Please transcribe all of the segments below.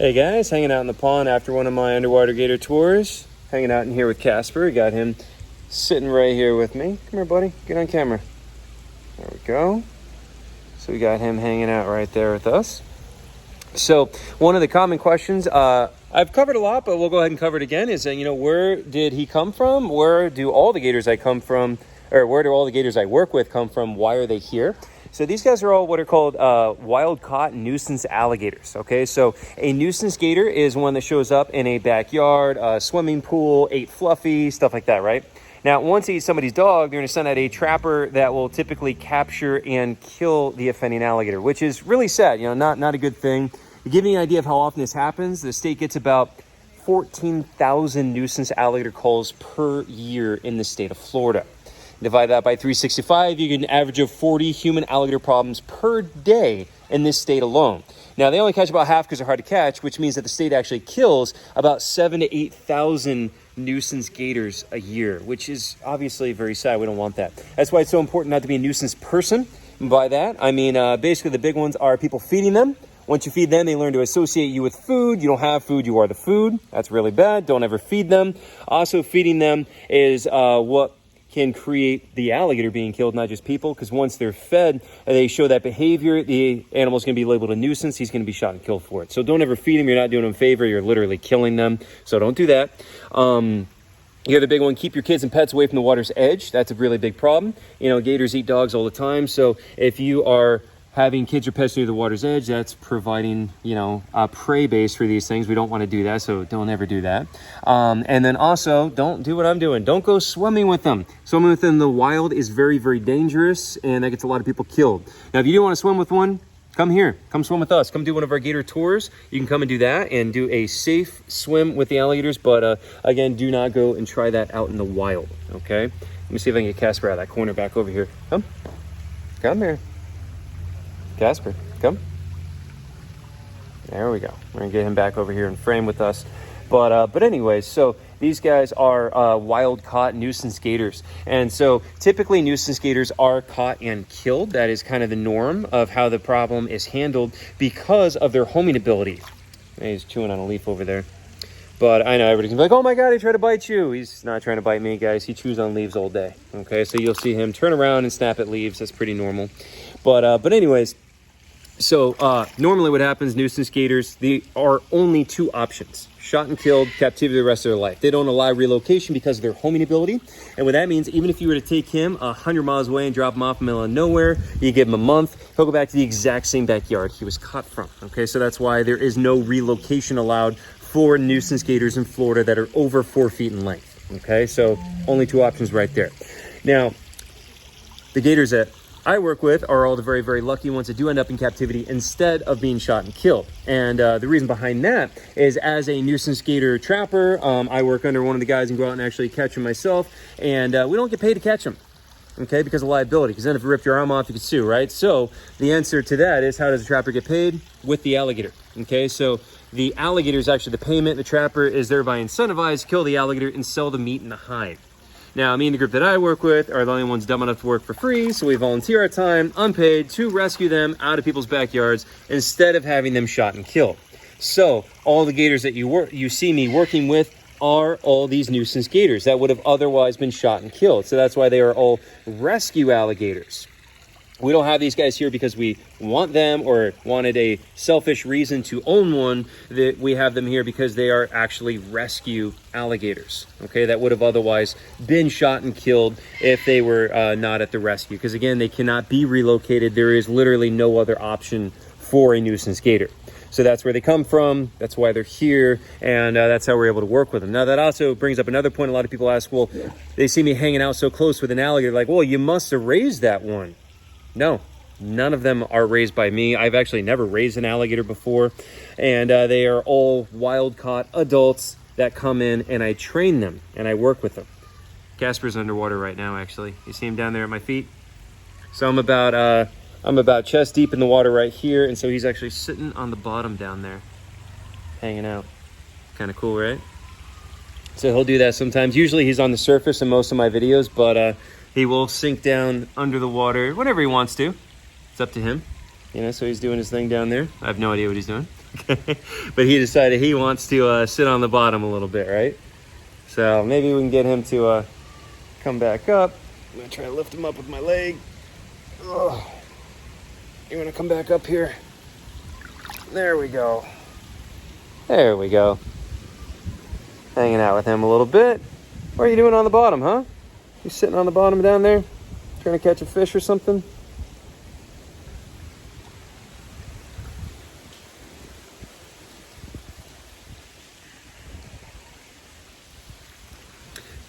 Hey guys, hanging out in the pond after one of my underwater gator tours. Hanging out in here with Casper. Got him sitting right here with me. Come here, buddy. Get on camera. There we go. So we got him hanging out right there with us. So one of the common questions I've covered a lot, but we'll go ahead and cover it again, is that, where did he come from? Where do all the gators I come from, or where do all the gators I work with come from? Why are they here? So these guys are all what are called wild-caught nuisance alligators, okay? So a nuisance gator is one that shows up in a backyard, a swimming pool, ate Fluffy, stuff like that, right? Now, once they eat somebody's dog, they're going to send out a trapper that will typically capture and kill the offending alligator, which is really sad, not a good thing. To give you an idea of how often this happens, the state gets about 14,000 nuisance alligator calls per year in the state of Florida. Divide that by 365, you get an average of 40 human alligator problems per day in this state alone. Now, they only catch about half because they're hard to catch, which means that the state actually kills about 7,000 to 8,000 nuisance gators a year, which is obviously very sad. We don't want that. That's why it's so important not to be a nuisance person. And by that, I mean, basically the big ones are people feeding them. Once you feed them, they learn to associate you with food. You don't have food, you are the food. That's really bad. Don't ever feed them. Also, feeding them is what can create the alligator being killed, not just people, because once they're fed, they show that behavior, the animal's going to be labeled a nuisance. He's going to be shot and killed for it. So don't ever feed them. You're not doing them a favor. You're literally killing them. So don't do that. The other big one, keep your kids and pets away from the water's edge. That's a really big problem. Gators eat dogs all the time. So if you are having kids or pets near the water's edge, that's providing, a prey base for these things. We don't want to do that, so don't ever do that. And then also, don't do what I'm doing. Don't go swimming with them. Swimming with them in the wild is very, very dangerous, and that gets a lot of people killed. Now, if you do want to swim with one, come here. Come swim with us. Come do one of our gator tours. You can come and do that and do a safe swim with the alligators, but again, do not go and try that out in the wild, okay? Let me see if I can get Casper out of that corner back over here. Come here. Casper, come. There we go. We're gonna get him back over here in frame with us. But anyways, so these guys are wild-caught nuisance gators. And so typically nuisance gators are caught and killed. That is kind of the norm of how the problem is handled because of their homing ability. He's chewing on a leaf over there. But I know everybody can be like, oh my God, he tried to bite you. He's not trying to bite me, guys. He chews on leaves all day. Okay, so you'll see him turn around and snap at leaves. That's pretty normal. But anyways, so normally what happens, nuisance gators, there are only two options: shot and killed, captivity the rest of their life. They don't allow relocation because of their homing ability. And what that means, even if you were to take him 100 miles away and drop him off in the middle of nowhere, you give him a month, he'll go back to the exact same backyard he was caught from. Okay, so that's why there is no relocation allowed for nuisance gators in Florida that are over 4 feet in length. Okay, so only two options right there. Now, the gators that I work with are all the very, very lucky ones that do end up in captivity instead of being shot and killed. And the reason behind that is, as a nuisance gator trapper, I work under one of the guys and go out and actually catch them myself. And we don't get paid to catch them, okay, because of liability. Because then if you ripped your arm off, you could sue, right? So the answer to that is, how does a trapper get paid? With the alligator, okay? So the alligator is actually the payment. The trapper is thereby incentivized to kill the alligator and sell the meat and the hide. Now, me and the group that I work with are the only ones dumb enough to work for free, so we volunteer our time, unpaid, to rescue them out of people's backyards instead of having them shot and killed. So, all the gators that you see me working with are all these nuisance gators that would have otherwise been shot and killed. So that's why they are all rescue alligators. We don't have these guys here because we want them or wanted a selfish reason to own one. That we have them here because they are actually rescue alligators, okay, that would have otherwise been shot and killed if they were not at the rescue. Because again, they cannot be relocated. There is literally no other option for a nuisance gator. So that's where they come from. That's why they're here. And that's how we're able to work with them. Now, that also brings up another point. A lot of people ask, well, they see me hanging out so close with an alligator. Like, well, you must have raised that one. No, none of them are raised by me. I've actually never raised an alligator before. And they are all wild-caught adults that come in, and I train them and I work with them. Casper's underwater right now, actually. You see him down there at my feet? So I'm about chest deep in the water right here, and so he's actually sitting on the bottom down there, hanging out. Kind of cool, right? So he'll do that sometimes. Usually he's on the surface in most of my videos, but he will sink down under the water whenever he wants to. It's up to him. So he's doing his thing down there. I have no idea what he's doing. But he decided he wants to sit on the bottom a little bit, right? So maybe we can get him to come back up. I'm gonna try to lift him up with my leg. Ugh. You wanna come back up here? There we go. There we go. Hanging out with him a little bit. What are you doing on the bottom, huh? You sitting on the bottom down there? Trying to catch a fish or something?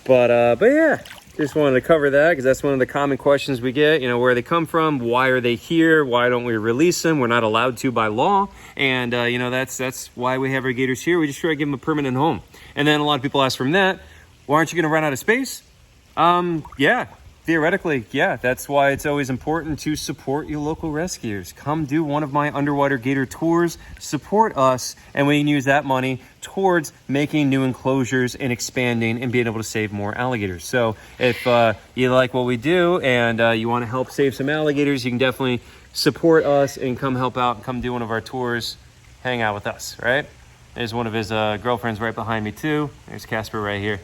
But yeah, just wanted to cover that because that's one of the common questions we get. You know, where they come from, why are they here? Why don't we release them? We're not allowed to by law, and you know that's why we have our gators here. We just try to give them a permanent home. And then a lot of people ask from that, well, aren't you going to run out of space? Yeah. Theoretically, yeah, that's why it's always important to support your local rescuers. Come do one of my underwater gator tours, support us, and we can use that money towards making new enclosures and expanding and being able to save more alligators. So if you like what we do and you want to help save some alligators, you can definitely support us and come help out and come do one of our tours, hang out with us, right? There's one of his girlfriends right behind me too. There's Casper right here.